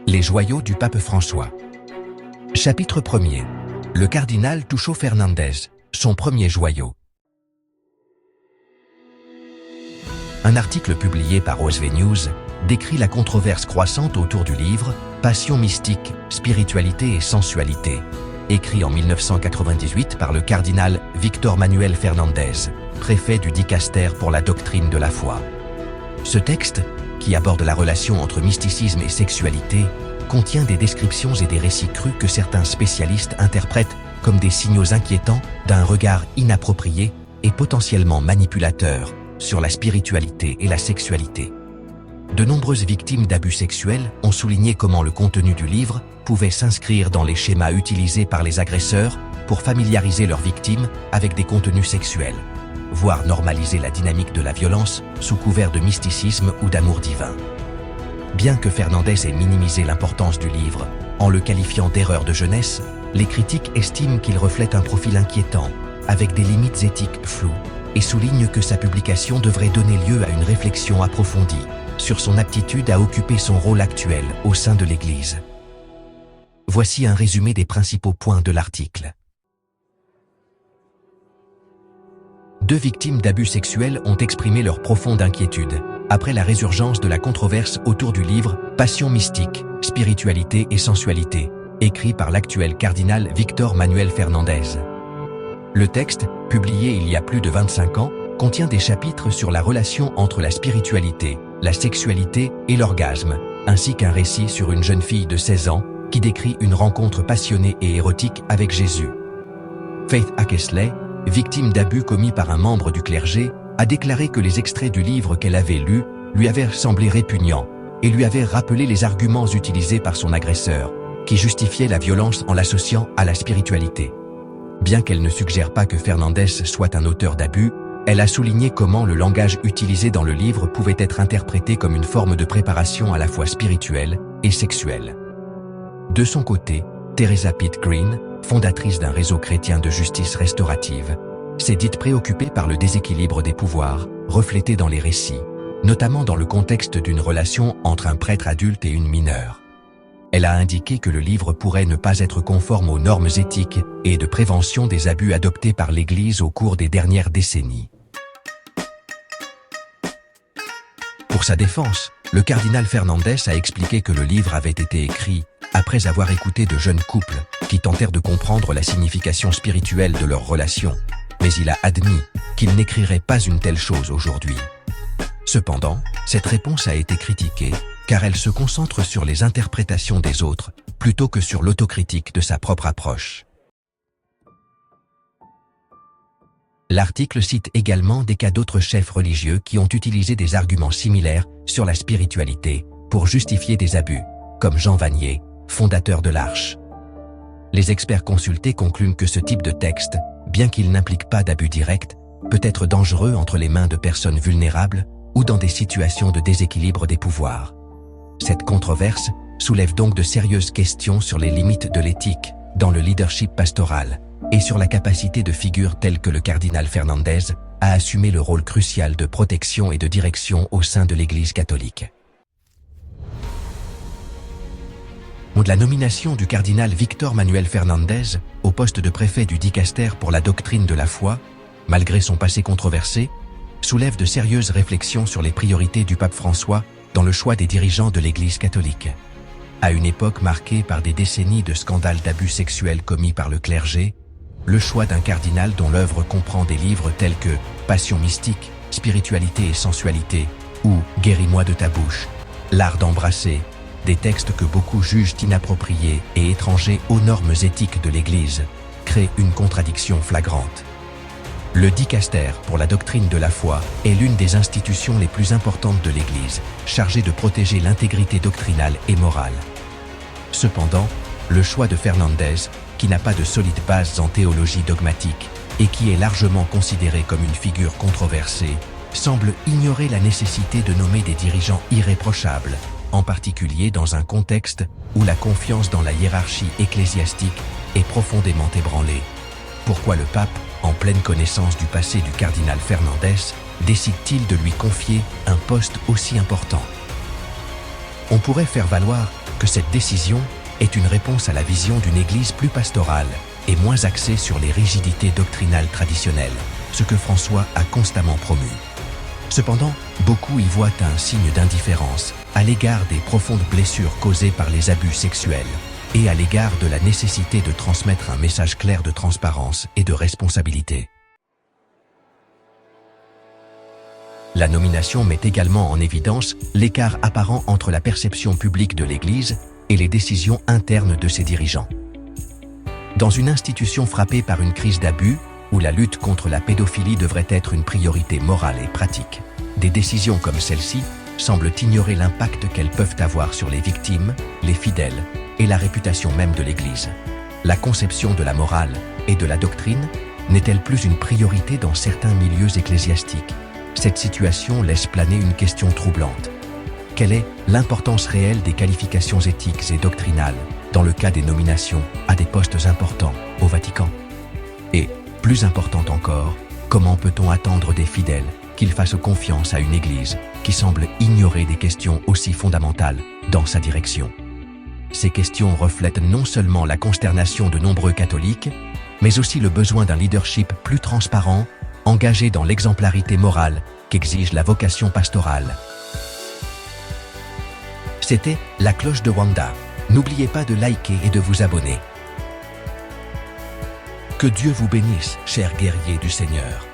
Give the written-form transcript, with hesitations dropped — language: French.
Les joyaux du pape François. Chapitre 1er. Le cardinal Tucho Fernandez, son premier joyau. Un article publié par OSV News décrit la controverse croissante autour du livre « Passion mystique, spiritualité et sensualité », écrit en 1998 par le cardinal Víctor Manuel Fernández, préfet du Dicaster pour la doctrine de la foi. Ce texte, qui aborde la relation entre mysticisme et sexualité, contient des descriptions et des récits crus que certains spécialistes interprètent comme des signaux inquiétants d'un regard inapproprié et potentiellement manipulateur sur la spiritualité et la sexualité. De nombreuses victimes d'abus sexuels ont souligné comment le contenu du livre pouvait s'inscrire dans les schémas utilisés par les agresseurs pour familiariser leurs victimes avec des contenus sexuels, voire normaliser la dynamique de la violence sous couvert de mysticisme ou d'amour divin. Bien que Fernandez ait minimisé l'importance du livre, en le qualifiant d'erreur de jeunesse, les critiques estiment qu'il reflète un profil inquiétant, avec des limites éthiques floues, et soulignent que sa publication devrait donner lieu à une réflexion approfondie sur son aptitude à occuper son rôle actuel au sein de l'Église. Voici un résumé des principaux points de l'article. 2 victimes d'abus sexuels ont exprimé leur profonde inquiétude après la résurgence de la controverse autour du livre « Passion mystique, spiritualité et sensualité », écrit par l'actuel cardinal Víctor Manuel Fernández. Le texte, publié il y a plus de 25 ans, contient des chapitres sur la relation entre la spiritualité, la sexualité et l'orgasme, ainsi qu'un récit sur une jeune fille de 16 ans qui décrit une rencontre passionnée et érotique avec Jésus. Faith Akesley, victime d'abus commis par un membre du clergé, a déclaré que les extraits du livre qu'elle avait lus lui avaient semblé répugnants et lui avaient rappelé les arguments utilisés par son agresseur, qui justifiaient la violence en l'associant à la spiritualité. Bien qu'elle ne suggère pas que Fernandez soit un auteur d'abus, elle a souligné comment le langage utilisé dans le livre pouvait être interprété comme une forme de préparation à la fois spirituelle et sexuelle. De son côté, Teresa Pitt Green, fondatrice d'un réseau chrétien de justice restaurative, s'est dite préoccupée par le déséquilibre des pouvoirs, reflété dans les récits, notamment dans le contexte d'une relation entre un prêtre adulte et une mineure. Elle a indiqué que le livre pourrait ne pas être conforme aux normes éthiques et de prévention des abus adoptés par l'Église au cours des dernières décennies. Pour sa défense, le cardinal Fernandez a expliqué que le livre avait été écrit après avoir écouté de jeunes couples qui tentèrent de comprendre la signification spirituelle de leur relation, mais il a admis qu'il n'écrirait pas une telle chose aujourd'hui. Cependant, cette réponse a été critiquée car elle se concentre sur les interprétations des autres plutôt que sur l'autocritique de sa propre approche. L'article cite également des cas d'autres chefs religieux qui ont utilisé des arguments similaires sur la spiritualité pour justifier des abus, comme Jean Vanier, fondateur de l'Arche. Les experts consultés concluent que ce type de texte, bien qu'il n'implique pas d'abus direct, peut être dangereux entre les mains de personnes vulnérables ou dans des situations de déséquilibre des pouvoirs. Cette controverse soulève donc de sérieuses questions sur les limites de l'éthique dans le leadership pastoral et sur la capacité de figures telles que le cardinal Fernandez à assumer le rôle crucial de protection et de direction au sein de l'Église catholique. De la nomination du cardinal Víctor Manuel Fernández au poste de préfet du Dicaster pour la doctrine de la foi, malgré son passé controversé, soulève de sérieuses réflexions sur les priorités du pape François dans le choix des dirigeants de l'Église catholique. À une époque marquée par des décennies de scandales d'abus sexuels commis par le clergé, le choix d'un cardinal dont l'œuvre comprend des livres tels que « Passion mystique, spiritualité et sensualité » ou « Guéris-moi de ta bouche »,« L'art d'embrasser », des textes que beaucoup jugent inappropriés et étrangers aux normes éthiques de l'Église, crée une contradiction flagrante. Le Dicaster pour la doctrine de la foi est l'une des institutions les plus importantes de l'Église, chargée de protéger l'intégrité doctrinale et morale. Cependant, le choix de Fernandez, qui n'a pas de solides bases en théologie dogmatique et qui est largement considéré comme une figure controversée, semble ignorer la nécessité de nommer des dirigeants irréprochables, en particulier dans un contexte où la confiance dans la hiérarchie ecclésiastique est profondément ébranlée. Pourquoi le pape, en pleine connaissance du passé du cardinal Fernandez, décide-t-il de lui confier un poste aussi important? On pourrait faire valoir que cette décision est une réponse à la vision d'une Église plus pastorale et moins axée sur les rigidités doctrinales traditionnelles, ce que François a constamment promu. Cependant, beaucoup y voient un signe d'indifférence à l'égard des profondes blessures causées par les abus sexuels et à l'égard de la nécessité de transmettre un message clair de transparence et de responsabilité. La nomination met également en évidence l'écart apparent entre la perception publique de l'Église et les décisions internes de ses dirigeants. Dans une institution frappée par une crise d'abus, où la lutte contre la pédophilie devrait être une priorité morale et pratique, des décisions comme celle-ci semblent ignorer l'impact qu'elles peuvent avoir sur les victimes, les fidèles et la réputation même de l'Église. La conception de la morale et de la doctrine n'est-elle plus une priorité dans certains milieux ecclésiastiques? Cette situation laisse planer une question troublante. Quelle est l'importance réelle des qualifications éthiques et doctrinales dans le cas des nominations à des postes importants au Vatican? Et, plus important encore, comment peut-on attendre des fidèles qu'ils fassent confiance à une Église qui semble ignorer des questions aussi fondamentales dans sa direction? Ces questions reflètent non seulement la consternation de nombreux catholiques, mais aussi le besoin d'un leadership plus transparent, engagé dans l'exemplarité morale qu'exige la vocation pastorale. C'était La Cloche de Wanda. N'oubliez pas de liker et de vous abonner. Que Dieu vous bénisse, chers guerriers du Seigneur.